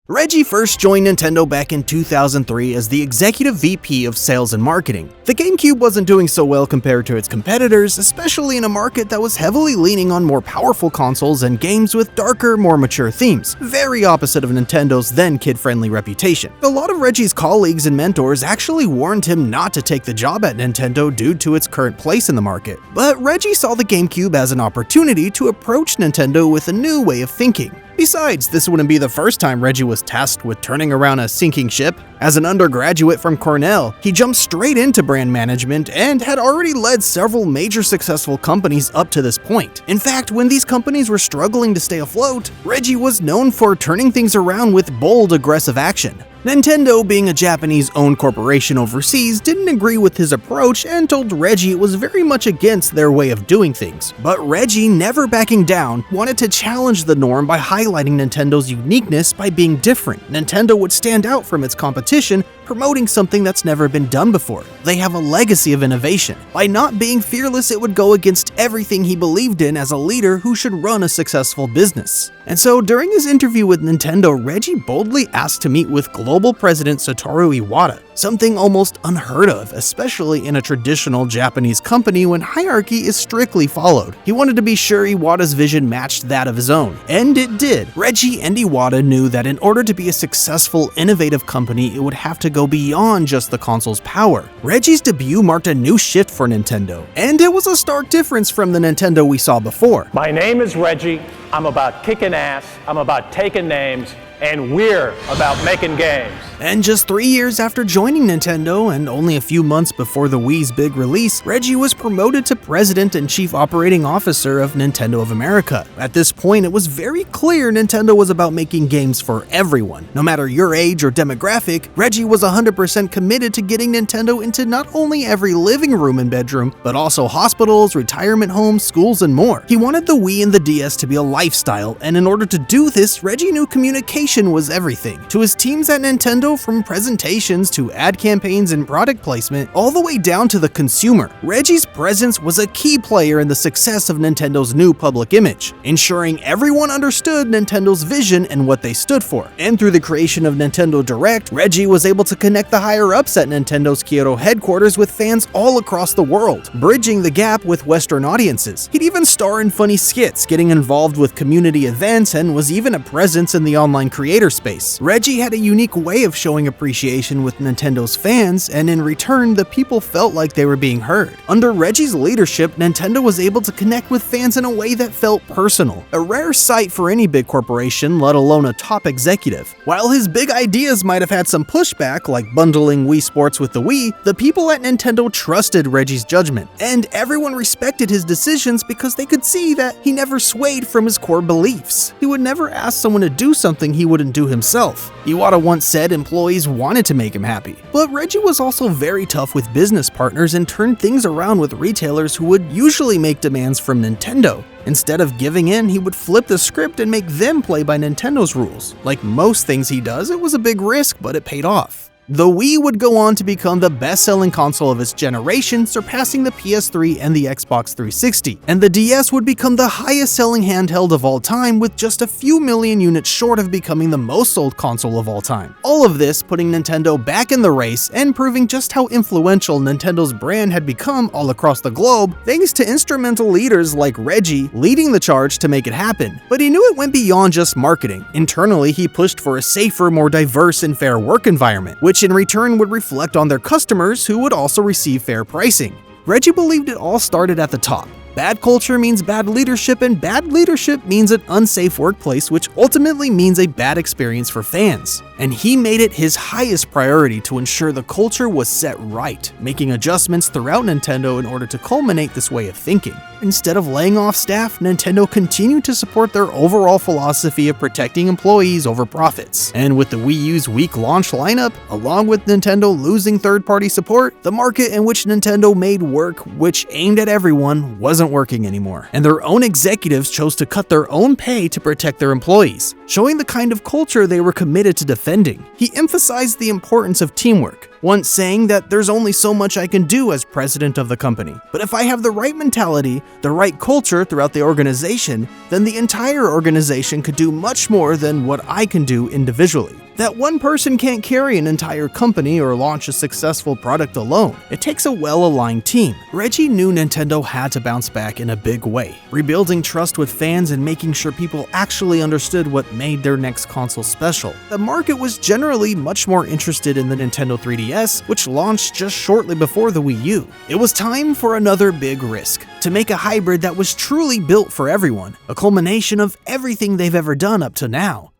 Reggie first joined Nintendo back in 2003 as the Executive VP of Sales and Marketing. The GameCube wasn't doing so well compared to its competitors, especially in a market that was heavily leaning on more powerful consoles and games with darker, more mature themes, very opposite of Nintendo's then kid-friendly reputation. A lot of Reggie's colleagues and mentors actually warned him not to take the job at Nintendo due to its current place in the market. But Reggie saw the GameCube as an opportunity to approach Nintendo with a new way of thinking. Besides, this wouldn't be the first time Reggie was tasked with turning around a sinking ship. As an undergraduate from Cornell, he jumped straight into brand management and had already led several major successful companies up to this point. In fact, when these companies were struggling to stay afloat, Reggie was known for turning things around with bold, aggressive action. Nintendo, being a Japanese-owned corporation overseas, didn't agree with his approach and told Reggie it was very much against their way of doing things. But Reggie, never backing down, wanted to challenge the norm by highlighting Nintendo's uniqueness by being different. Nintendo would stand out from its competition, promoting something that's never been done before. They have a legacy of innovation. By not being fearless, it would go against everything he believed in as a leader who should run a successful business. And so, during his interview with Nintendo, Reggie boldly asked to meet with global president Satoru Iwata, something almost unheard of, especially in a traditional Japanese company when hierarchy is strictly followed. He wanted to be sure Iwata's vision matched that of his own, and it did. Reggie and Iwata knew that in order to be a successful, innovative company, it would have to go beyond just the console's power. Reggie's debut marked a new shift for Nintendo, and it was a stark difference from the Nintendo we saw before. My name is Reggie. I'm about kicking ass, I'm about taking names, and we're about making games. And just 3 years after joining Nintendo, and only a few months before the Wii's big release, Reggie was promoted to President and Chief Operating Officer of Nintendo of America. At this point, it was very clear Nintendo was about making games for everyone. No matter your age or demographic, Reggie was 100% committed to getting Nintendo into not only every living room and bedroom, but also hospitals, retirement homes, schools, and more. He wanted the Wii and the DS to be a lifestyle, and in order to do this, Reggie knew communication was everything. To his teams at Nintendo, from presentations to ad campaigns and product placement, all the way down to the consumer, Reggie's presence was a key player in the success of Nintendo's new public image, ensuring everyone understood Nintendo's vision and what they stood for. And through the creation of Nintendo Direct, Reggie was able to connect the higher-ups at Nintendo's Kyoto headquarters with fans all across the world, bridging the gap with Western audiences. He'd even star in funny skits, getting involved with community events, and was even a presence in the online creator space. Reggie had a unique way of showing appreciation with Nintendo's fans, and in return, the people felt like they were being heard. Under Reggie's leadership, Nintendo was able to connect with fans in a way that felt personal, a rare sight for any big corporation, let alone a top executive. While his big ideas might have had some pushback, like bundling Wii Sports with the Wii, the people at Nintendo trusted Reggie's judgment, and everyone respected his decisions because they could see that he never swayed from his core beliefs. He would never ask someone to do something he wouldn't do himself. Iwata once said employees wanted to make him happy. But Reggie was also very tough with business partners and turned things around with retailers who would usually make demands from Nintendo. Instead of giving in, he would flip the script and make them play by Nintendo's rules. Like most things he does, it was a big risk, but it paid off. The Wii would go on to become the best-selling console of its generation, surpassing the PS3 and the Xbox 360, and the DS would become the highest-selling handheld of all time, with just a few million units short of becoming the most-sold console of all time. All of this putting Nintendo back in the race and proving just how influential Nintendo's brand had become all across the globe, thanks to instrumental leaders like Reggie leading the charge to make it happen. But he knew it went beyond just marketing. Internally, he pushed for a safer, more diverse, and fair work environment, which in return would reflect on their customers, who would also receive fair pricing. Reggie believed it all started at the top. Bad culture means bad leadership, and bad leadership means an unsafe workplace, which ultimately means a bad experience for fans. And he made it his highest priority to ensure the culture was set right, making adjustments throughout Nintendo in order to culminate this way of thinking. Instead of laying off staff, Nintendo continued to support their overall philosophy of protecting employees over profits. And with the Wii U's weak launch lineup, along with Nintendo losing third-party support, the market in which Nintendo made work, which aimed at everyone, wasn't working anymore. And their own executives chose to cut their own pay to protect their employees, showing the kind of culture they were committed to defend. defending. He emphasized the importance of teamwork, once saying that there's only so much I can do as president of the company, but if I have the right mentality, the right culture throughout the organization, then the entire organization could do much more than what I can do individually. That one person can't carry an entire company or launch a successful product alone. It takes a well-aligned team. Reggie knew Nintendo had to bounce back in a big way, rebuilding trust with fans and making sure people actually understood what made their next console special. The market was generally much more interested in the Nintendo 3DS, which launched just shortly before the Wii U. It was time for another big risk, to make a hybrid that was truly built for everyone, a culmination of everything they've ever done up to now.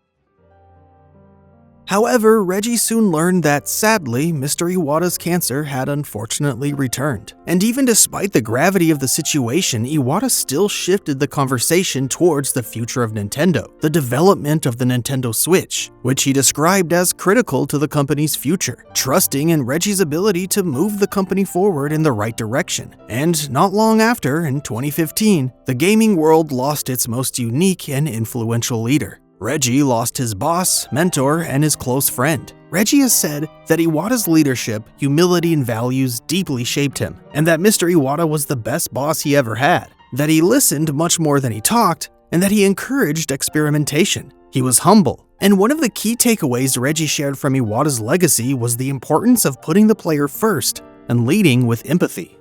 However, Reggie soon learned that, sadly, Mr. Iwata's cancer had unfortunately returned. And even despite the gravity of the situation, Iwata still shifted the conversation towards the future of Nintendo, the development of the Nintendo Switch, which he described as critical to the company's future, trusting in Reggie's ability to move the company forward in the right direction. And not long after, in 2015, the gaming world lost its most unique and influential leader. Reggie lost his boss, mentor, and his close friend. Reggie has said that Iwata's leadership, humility, and values deeply shaped him, and that Mr. Iwata was the best boss he ever had, that he listened much more than he talked, and that he encouraged experimentation. He was humble, and one of the key takeaways Reggie shared from Iwata's legacy was the importance of putting the player first and leading with empathy.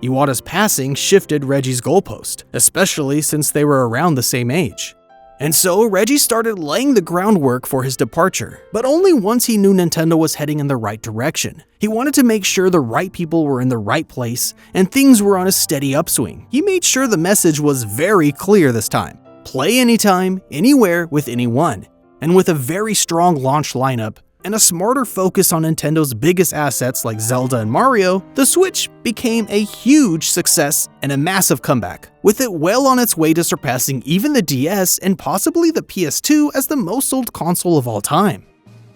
Iwata's passing shifted Reggie's goalpost, especially since they were around the same age. And so, Reggie started laying the groundwork for his departure, but only once he knew Nintendo was heading in the right direction. He wanted to make sure the right people were in the right place and things were on a steady upswing. He made sure the message was very clear this time. Play anytime, anywhere, with anyone. And with a very strong launch lineup, and a smarter focus on Nintendo's biggest assets like Zelda and Mario, the Switch became a huge success and a massive comeback, with it well on its way to surpassing even the DS and possibly the PS2 as the most sold console of all time.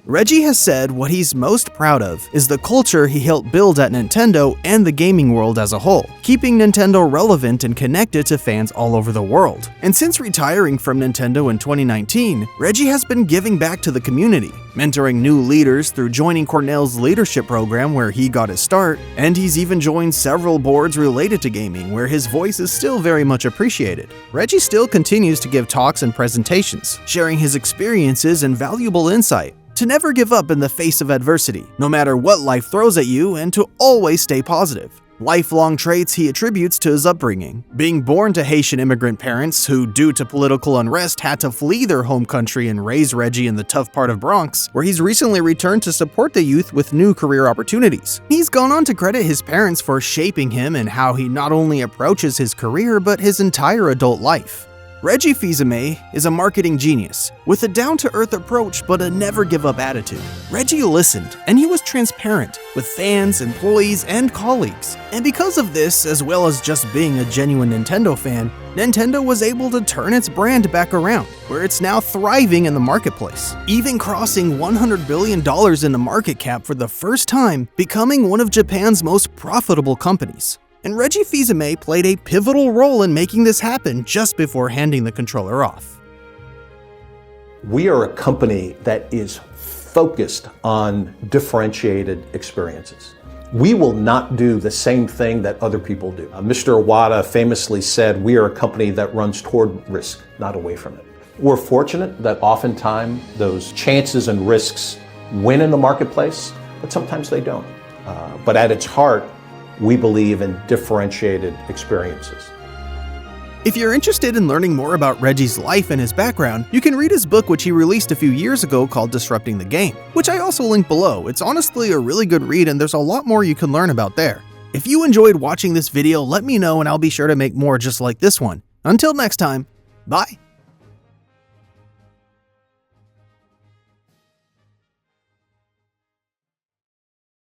Reggie has said what he's most proud of is the culture he helped build at Nintendo and the gaming world as a whole, keeping Nintendo relevant and connected to fans all over the world. And since retiring from Nintendo in 2019, Reggie has been giving back to the community, mentoring new leaders through joining Cornell's leadership program where he got his start, and he's even joined several boards related to gaming where his voice is still very much appreciated. Reggie still continues to give talks and presentations, sharing his experiences and valuable insight, to never give up in the face of adversity, no matter what life throws at you, and to always stay positive. Lifelong traits he attributes to his upbringing. Being born to Haitian immigrant parents who, due to political unrest, had to flee their home country and raise Reggie in the tough part of Bronx, where he's recently returned to support the youth with new career opportunities. He's gone on to credit his parents for shaping him and how he not only approaches his career but his entire adult life. Reggie Fils-Aimé is a marketing genius, with a down-to-earth approach but a never-give-up attitude. Reggie listened, and he was transparent with fans, employees, and colleagues. And because of this, as well as just being a genuine Nintendo fan, Nintendo was able to turn its brand back around, where it's now thriving in the marketplace, even crossing $100 billion in the market cap for the first time, becoming one of Japan's most profitable companies. And Reggie Fils-Aimé played a pivotal role in making this happen just before handing the controller off. We are a company that is focused on differentiated experiences. We will not do the same thing that other people do. Mr. Iwata famously said, we are a company that runs toward risk, not away from it. We're fortunate that oftentimes those chances and risks win in the marketplace, but sometimes they don't. But at its heart, we believe in differentiated experiences. If you're interested in learning more about Reggie's life and his background, you can read his book which he released a few years ago called Disrupting the Game, which I also link below. It's honestly a really good read and there's a lot more you can learn about there. If you enjoyed watching this video, let me know and I'll be sure to make more just like this one. Until next time, bye!